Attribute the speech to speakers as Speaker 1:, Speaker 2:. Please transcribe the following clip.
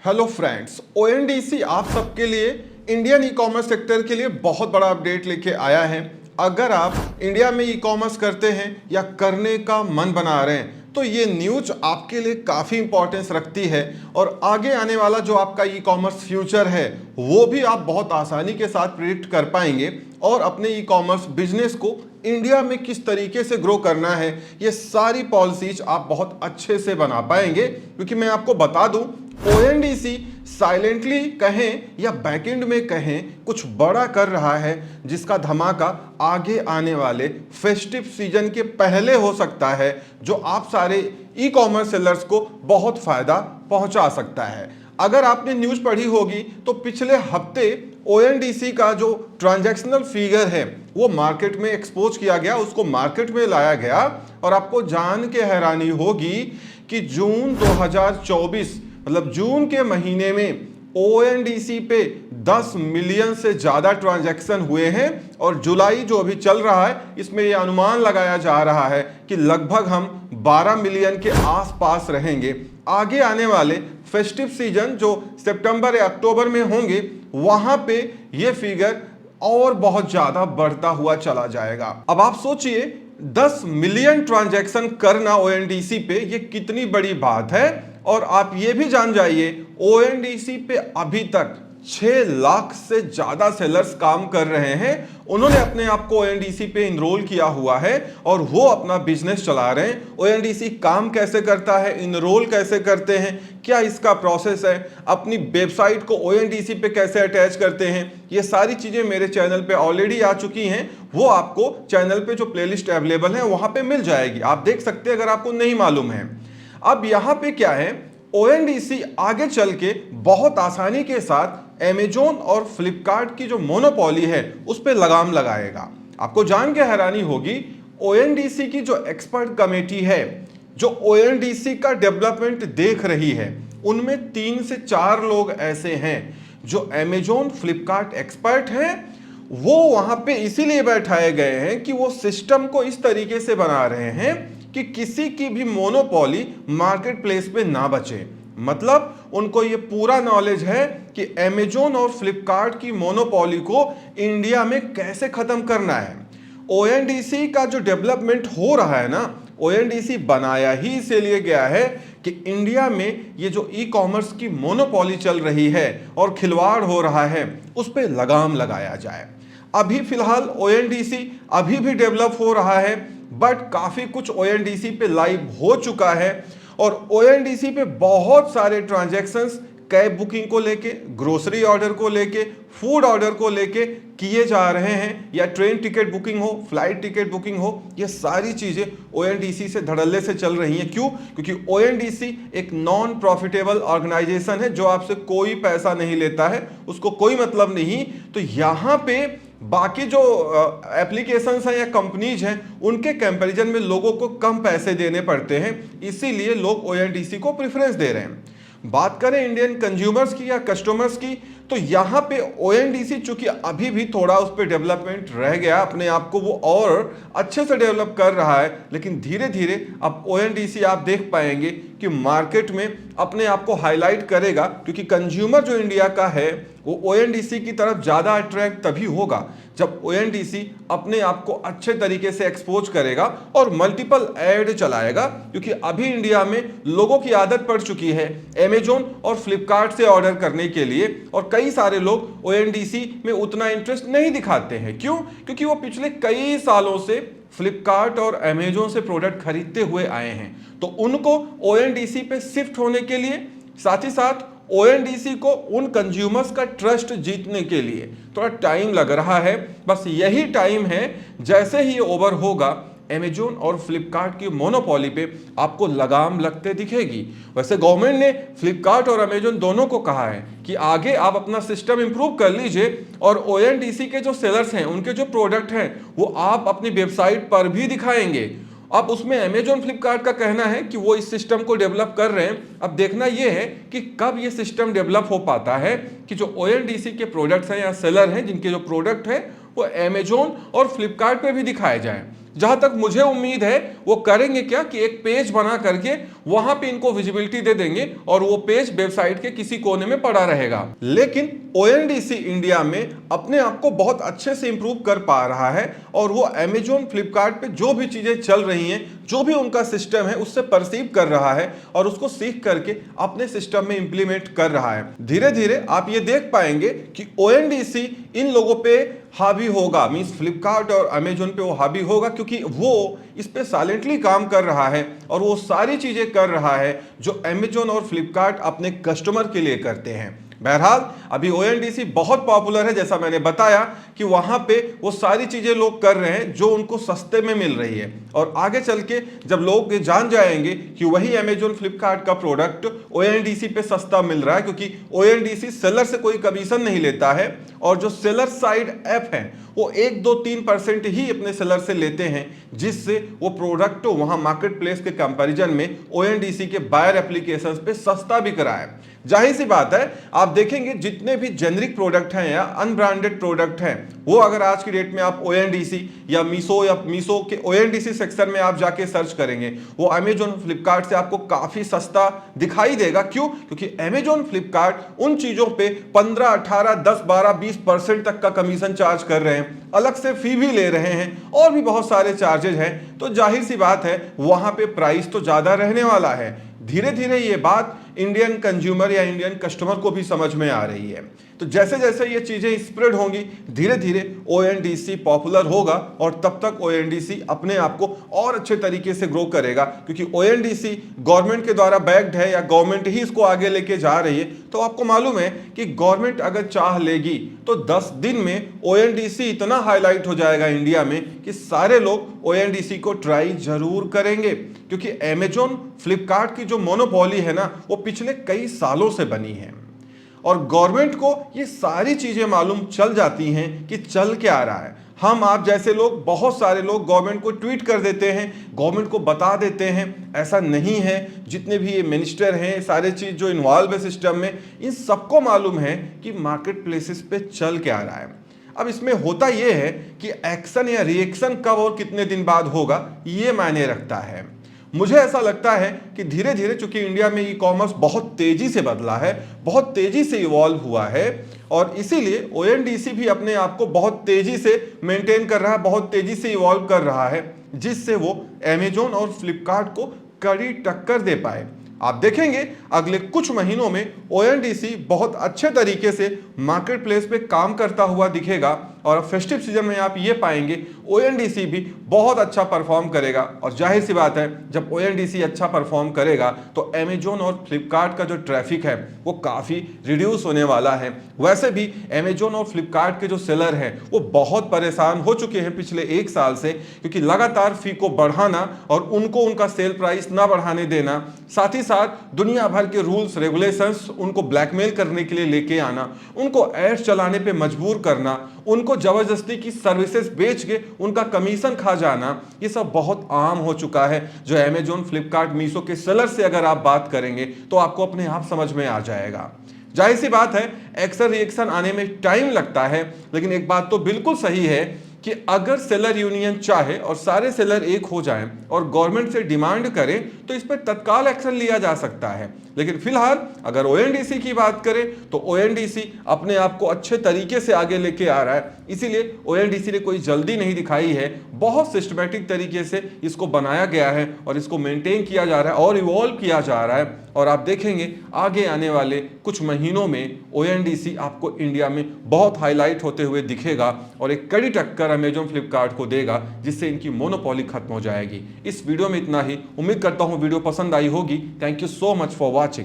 Speaker 1: Hello friends, ONDC आप सबके लिए इंडियन ई कॉमर्स सेक्टर के लिए बहुत बड़ा अपडेट लेके आया है। अगर आप इंडिया में ई कॉमर्स करते हैं या करने का मन बना रहे हैं तो ये न्यूज आपके लिए काफ़ी इंपॉर्टेंस रखती है और आगे आने वाला जो आपका ई कॉमर्स फ्यूचर है वो भी आप बहुत आसानी के साथ प्रिडिक्ट कर पाएंगे और अपने ई कॉमर्स बिजनेस को इंडिया में किस तरीके से ग्रो करना है ये सारी पॉलिसीज आप बहुत अच्छे से बना पाएंगे। क्योंकि मैं आपको बता दूं, ओएनडीसी साइलेंटली कहें या बैकएंड में कहें कुछ बड़ा कर रहा है जिसका धमाका आगे आने वाले फेस्टिव सीजन के पहले हो सकता है, जो आप सारे ई कॉमर्स सेलर्स को बहुत फायदा पहुंचा सकता है। अगर आपने न्यूज़ पढ़ी होगी तो पिछले हफ्ते ओएनडीसी का जो ट्रांजैक्शनल फिगर है वो मार्केट में एक्सपोज किया गया, उसको मार्केट में लाया गया और आपको जान के हैरानी होगी कि जून 2024 मतलब जून के महीने में ओएनडीसी पे 10 मिलियन से ज़्यादा ट्रांजैक्शन हुए हैं और जुलाई जो अभी चल रहा है इसमें यह अनुमान लगाया जा रहा है कि लगभग हम 12 मिलियन के आसपास रहेंगे। आगे आने वाले फेस्टिव सीजन जो सितंबर या अक्टूबर में होंगे वहां पे ये फिगर और बहुत ज़्यादा बढ़ता हुआ चला जाएगा। अब आप सोचिए 10 मिलियन ट्रांजैक्शन करना ओएनडीसी पे ये कितनी बड़ी बात है। और आप ये भी जान जाइए ओएनडीसी पे अभी तक 6 लाख से ज्यादा सेलर्स काम कर रहे हैं। उन्होंने अपने आप को ओएनडीसी पे इनरोल किया हुआ है और वो अपना बिजनेस चला रहे हैं। ओएनडीसी काम कैसे करता है, इनरोल कैसे करते हैं, क्या इसका प्रोसेस है, अपनी वेबसाइट को ओएनडीसी पे कैसे अटैच करते हैं, ये सारी चीजें मेरे चैनल पे ऑलरेडी आ चुकी हैं। वो आपको चैनल पे जो प्लेलिस्ट अवेलेबल है वहां पे मिल जाएगी, आप देख सकते हैं अगर आपको नहीं मालूम है। अब यहां पे क्या है, ओएनडीसी आगे चल के बहुत आसानी के साथ अमेजोन और फ्लिपकार्ट की जो मोनोपोली है उस पर लगाम लगाएगा। आपको जान के हैरानी होगी ओएनडीसी की जो एक्सपर्ट कमेटी है जो ओएनडीसी का डेवलपमेंट देख रही है उनमें 3 से 4 लोग ऐसे हैं जो अमेजोन फ्लिपकार्ट एक्सपर्ट हैं। वो वहां पे इसीलिए बैठाए गए हैं कि वो सिस्टम को इस तरीके से बना रहे हैं कि किसी की भी मोनोपोली मार्केट प्लेस पे ना बचे। मतलब उनको ये पूरा नॉलेज है कि अमेजोन और फ्लिपकार्ट की मोनोपोली को इंडिया में कैसे खत्म करना है। ओएनडीसी का जो डेवलपमेंट हो रहा है ना, ओएनडीसी बनाया ही इसीलिए गया है कि इंडिया में ये जो ई कॉमर्स की मोनोपोली चल रही है और खिलवाड़ हो रहा है उस पर लगाम लगाया जाए। अभी फिलहाल ओएनडीसी अभी भी डेवलप हो रहा है बट काफी कुछ ओएनडीसी पे लाइव हो चुका है और ओएनडीसी पे बहुत सारे ट्रांजैक्शंस कैब बुकिंग को लेके, ग्रोसरी ऑर्डर को लेके, फूड ऑर्डर को लेके किए जा रहे हैं, या ट्रेन टिकट बुकिंग हो, फ्लाइट टिकट बुकिंग हो, ये सारी चीजें ओएनडीसी से धड़ल्ले से चल रही हैं। क्यों? क्योंकि ओएनडीसी एक नॉन प्रॉफिटेबल ऑर्गेनाइजेशन है जो आपसे कोई पैसा नहीं लेता है, उसको कोई मतलब नहीं। तो यहाँ पे बाकी जो एप्लीकेशंस हैं या कंपनीज हैं उनके कंपैरिजन में लोगों को कम पैसे देने पड़ते हैं, इसीलिए लोग ओएनडीसी को प्रेफरेंस दे रहे हैं। बात करें इंडियन कंज्यूमर्स की या कस्टमर्स की तो यहाँ पे ओएनडीसी चूंकि अभी भी थोड़ा उस पर डेवलपमेंट रह गया, अपने आप को वो और अच्छे से डेवलप कर रहा है, लेकिन धीरे धीरे अब ओएनडीसी आप देख पाएंगे कि मार्केट में अपने आप को हाईलाइट करेगा। क्योंकि कंज्यूमर जो इंडिया का है वो ओएनडीसी की तरफ ज़्यादा अट्रैक्ट तभी होगा जब ओएनडीसी अपने आप को अच्छे तरीके से एक्सपोज करेगा और मल्टीपल ऐड चलाएगा। क्योंकि अभी इंडिया में लोगों की आदत पड़ चुकी है अमेजोन और फ्लिपकार्ट से ऑर्डर करने के लिए और कई सारे लोग ओएनडीसी में उतना इंटरेस्ट नहीं दिखाते हैं। क्यों? क्योंकि वो पिछले कई सालों से फ्लिपकार्ट और अमेजोन से प्रोडक्ट खरीदते हुए आए हैं, तो उनको ओएनडीसी पे शिफ्ट होने के लिए, साथ ही साथ ओएनडीसी को उन कंज्यूमर्स का ट्रस्ट जीतने के लिए थोड़ा टाइम लग रहा है। बस यही टाइम है, जैसे ही ये ओवर होगा अमेजोन और फ्लिपकार्ट की मोनोपोली पे आपको लगाम लगते दिखेगी। वैसे गवर्नमेंट ने फ्लिपकार्ट और अमेजोन दोनों को कहा है कि आगे आप अपना सिस्टम इंप्रूव कर लीजिए और ओएनडीसी के जो सेलर्स हैं उनके जो प्रोडक्ट हैं वो आप अपनी वेबसाइट पर भी दिखाएंगे। अब उसमें अमेजोन फ्लिपकार्ट का कहना है कि वो इस सिस्टम को डेवलप कर रहे हैं। अब देखना ये है कि कब ये सिस्टम डेवलप हो पाता है कि जो ओएनडीसी के प्रोडक्ट्स हैं या सेलर हैं जिनके जो प्रोडक्ट हैं वो अमेजोन और फ्लिपकार्ट पे भी दिखाए जाएं। जहां तक मुझे उम्मीद है वो करेंगे क्या कि एक पेज बना करके वहां पे इनको विजिबिलिटी दे देंगे और वो पेज वेबसाइट के किसी कोने में पड़ा रहेगा। लेकिन ओएनडीसी इंडिया में अपने आप को बहुत अच्छे से इंप्रूव कर पा रहा है और वो अमेजोन फ्लिपकार्ट पे जो भी चीजें चल रही हैं, जो भी उनका सिस्टम है उससे परसीव कर रहा है और उसको सीख करके अपने सिस्टम में इंप्लीमेंट कर रहा है। धीरे धीरे आप ये देख पाएंगे कि ओएनडीसी इन लोगों पे हावी होगा, मींस फ्लिपकार्ट और अमेजोन पे वो हावी होगा, क्योंकि वो इस पे साइलेंटली काम कर रहा है और वो सारी चीजें कर रहा है जो अमेजोन और फ्लिपकार्ट अपने कस्टमर के लिए करते हैं। बहरहाल अभी ओएनडीसी बहुत पॉपुलर है, जैसा मैंने बताया कि वहां पे वो सारी चीजें लोग कर रहे हैं जो उनको सस्ते में मिल रही है। और आगे चल के जब लोग ये जान जाएंगे कि वही अमेजोन फ्लिपकार्ट का प्रोडक्ट ओएनडीसी पे सस्ता मिल रहा है, क्योंकि ओएनडीसी सेलर से कोई कमीशन नहीं लेता है और जो सेलर साइड ऐप है वो 1-2-3% ही अपने सेलर से लेते हैं, जिससे वो प्रोडक्ट वहां मार्केट प्लेस के कंपैरिजन में ओएनडीसी के बायर एप्लीकेशंस पे सस्ता भी कराए। जाहिर सी बात है, आप देखेंगे जितने भी जेनरिक प्रोडक्ट हैं या अनब्रांडेड प्रोडक्ट हैं, वो अगर आज की डेट में आप ओएनडीसी या मीशो के ओएनडीसी सेक्शन में आप जाके सर्च करेंगे, वो अमेजोन फ्लिपकार्ट से आपको काफी सस्ता दिखाई देगा। क्यों? क्योंकि अमेजोन फ्लिपकार्ट उन चीजों पे 15, 18, 10, 12, 20% तक का कमीशन चार्ज कर रहे हैं, अलग से फी भी ले रहे हैं और भी बहुत सारे चार्जेस हैं। तो जाहिर सी बात है वहां पे प्राइस तो ज्यादा रहने वाला है। धीरे धीरे ये बात इंडियन कंज्यूमर या इंडियन कस्टमर को भी समझ में आ रही है। तो जैसे जैसे ये चीजें स्प्रेड होंगी, धीरे धीरे ओएनडीसी पॉपुलर होगा और तब तक ओएनडीसी अपने आप को और अच्छे तरीके से ग्रो करेगा, क्योंकि ओएनडीसी गवर्नमेंट के द्वारा बैक्ड है या गवर्नमेंट ही इसको आगे लेके जा रही है। तो आपको मालूम है कि गवर्नमेंट अगर चाह लेगी तो 10 दिन में ओएनडीसी इतना हाईलाइट हो जाएगा इंडिया में कि सारे लोग ओएनडीसी को ट्राई जरूर करेंगे, क्योंकि अमेजोन फ्लिपकार्ट की जो मोनोपोली है ना, वो पिछले कई सालों से बनी है और गवर्नमेंट को ये सारी चीजें मालूम चल जाती हैं कि चल क्या आ रहा है। हम आप जैसे लोग, बहुत सारे लोग गवर्नमेंट को ट्वीट कर देते हैं, गवर्नमेंट को बता देते हैं। ऐसा नहीं है, जितने भी ये मिनिस्टर हैं, सारे चीज जो इन्वॉल्व है सिस्टम में, इन सबको मालूम है कि मार्केट प्लेसेस पे चल क्या आ रहा है। अब इसमें होता यह है कि एक्शन या रिएक्शन कब और कितने दिन बाद होगा, ये मायने रखता है। मुझे ऐसा लगता है कि धीरे धीरे, चूंकि इंडिया में ई कॉमर्स बहुत तेजी से बदला है, बहुत तेजी से इवॉल्व हुआ है और इसीलिए ओएनडीसी भी अपने आप को बहुत तेजी से मेंटेन कर रहा है, बहुत तेजी से इवॉल्व कर रहा है, जिससे वो अमेजोन और फ्लिपकार्ट को कड़ी टक्कर दे पाए। आप देखेंगे अगले कुछ महीनों में ओएनडीसी बहुत अच्छे तरीके से मार्केट प्लेस पे काम करता हुआ दिखेगा और फेस्टिव सीजन में आप ये पाएंगे ओएनडीसी भी बहुत अच्छा परफॉर्म करेगा। और जाहिर सी बात है, जब ओएनडीसी अच्छा परफॉर्म करेगा तो अमेजोन और फ्लिपकार्ट का जो ट्रैफिक है वो काफ़ी रिड्यूस होने वाला है। वैसे भी अमेजोन और फ्लिपकार्ट के जो सेलर हैं वो बहुत परेशान हो चुके हैं पिछले 1 साल से, क्योंकि लगातार फी को बढ़ाना और उनको उनका सेल प्राइस ना बढ़ाने देना, साथ ही साथ दुनिया भर के रूल्स रेगुलेशंस उनको ब्लैकमेल करने के लिए लेके आना, उनको एड्स चलाने पे मजबूर करना, उनको जबरदस्ती की सर्विसेज बेच के उनका कमीशन खा जाना, ये सब बहुत आम हो चुका है। जो अमेजोन, फ्लिपकार्ट, मीशो के सेलर से अगर आप बात करेंगे तो आपको अपने आप समझ में आ जाएगा। जाहिर सी बात है, एक्शन रिएक्शन आने में टाइम लगता है, लेकिन एक बात तो बिल्कुल सही है कि अगर सेलर यूनियन चाहे और सारे सेलर एक हो जाएं और गवर्नमेंट से डिमांड करें तो इस पर तत्काल एक्शन लिया जा सकता है। लेकिन फिलहाल अगर ओएनडीसी की बात करें तो ओएनडीसी अपने आप को अच्छे तरीके से आगे लेके आ रहा है, इसीलिए ओएनडीसी ने कोई जल्दी नहीं दिखाई है, बहुत सिस्टमैटिक तरीके से इसको बनाया गया है और इसको मेंटेन किया जा रहा है और इवॉल्व किया जा रहा है। और आप देखेंगे आगे आने वाले कुछ महीनों में ओएनडीसी आपको इंडिया में बहुत हाईलाइट होते हुए दिखेगा और एक कड़ी टक्कर अमेजोन, फ्लिपकार्ट को देगा, जिससे इनकी मोनोपोली खत्म हो जाएगी। इस वीडियो में इतना ही। उम्मीद करता हूं वीडियो पसंद आई होगी। Thank you so much for watching.